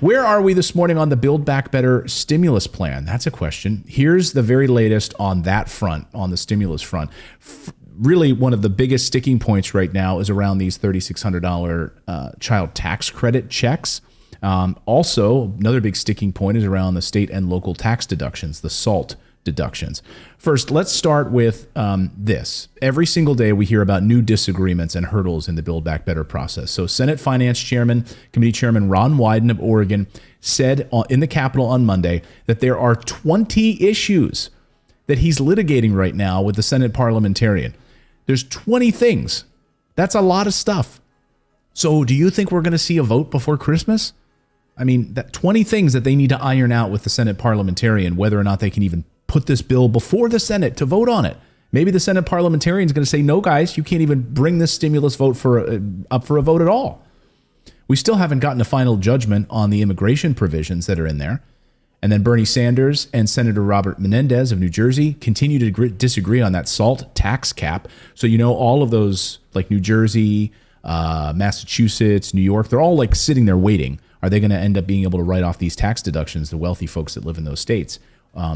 Where are we this morning on the Build Back Better stimulus plan? That's a question. Here's the very latest on that front, on the stimulus front. Really, one of the biggest sticking points right now is around these $3,600 child tax credit checks. Also, another big sticking point is around the state and local tax deductions, the SALT deductions. First, let's start with this. Every single day we hear about new disagreements and hurdles in the Build Back Better process. So Senate Finance Committee Chairman Ron Wyden of Oregon said in the Capitol on Monday that there are 20 issues that he's litigating right now with the Senate parliamentarian. There's 20 things. That's a lot of stuff. So do you think we're going to see a vote before Christmas? I mean, that 20 things that they need to iron out with the Senate parliamentarian, whether or not they can even put this bill before the Senate to vote on it. Maybe the Senate parliamentarian is going to say, no, guys, you can't even bring this stimulus vote up for a vote at all. We still haven't gotten a final judgment on the immigration provisions that are in there. And then Bernie Sanders and Senator Robert Menendez of New Jersey continue to disagree on that SALT tax cap. So, all of those, like New Jersey, Massachusetts, New York, they're all like sitting there waiting. Are they going to end up being able to write off these tax deductions, the wealthy folks that live in those states?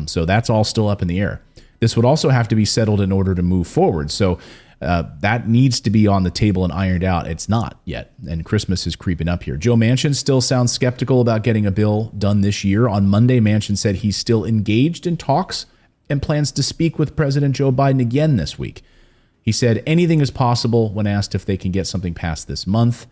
So that's all still up in the air. This would also have to be settled in order to move forward. So that needs to be on the table and ironed out. It's not yet, and Christmas is creeping up here. Joe Manchin still sounds skeptical about getting a bill done this year. On Monday, Manchin said he's still engaged in talks and plans to speak with President Joe Biden again this week. He said anything is possible when asked if they can get something passed this month,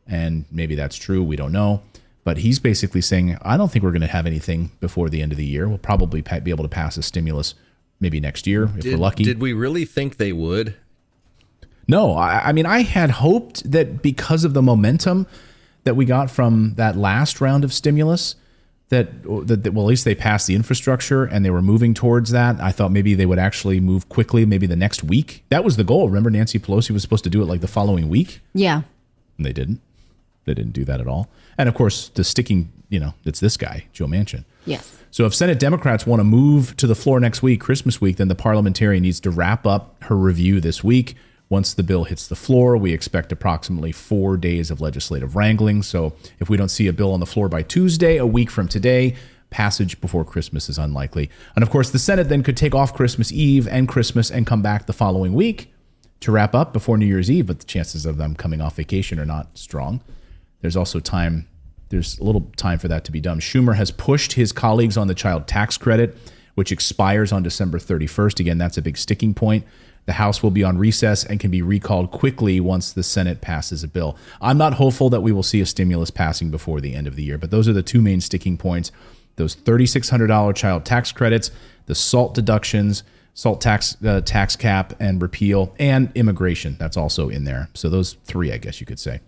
and maybe that's true. We don't know. But he's basically saying, I don't think we're going to have anything before the end of the year. We'll probably be able to pass a stimulus maybe next year if we're lucky. Did we really think they would? No, I mean, I had hoped that because of the momentum that we got from that last round of stimulus, that well, at least they passed the infrastructure and they were moving towards that. I thought maybe they would actually move quickly, maybe the next week. That was the goal. Remember, Nancy Pelosi was supposed to do it like the following week? Yeah. And they didn't. They didn't do that at all. And of course, the sticking, it's this guy, Joe Manchin. Yes. So if Senate Democrats want to move to the floor next week, Christmas week, then the parliamentarian needs to wrap up her review this week. Once the bill hits the floor, we expect approximately 4 days of legislative wrangling. So if we don't see a bill on the floor by Tuesday, a week from today, passage before Christmas is unlikely. And of course, the Senate then could take off Christmas Eve and Christmas and come back the following week to wrap up before New Year's Eve, but the chances of them coming off vacation are not strong. There's also time. There's a little time for that to be done. Schumer has pushed his colleagues on the child tax credit, which expires on December 31st. Again, that's a big sticking point. The House will be on recess and can be recalled quickly once the Senate passes a bill. I'm not hopeful that we will see a stimulus passing before the end of the year, but those are the two main sticking points. Those $3,600 child tax credits, the SALT deductions, SALT tax cap and repeal, and immigration. That's also in there. So those three, I guess you could say.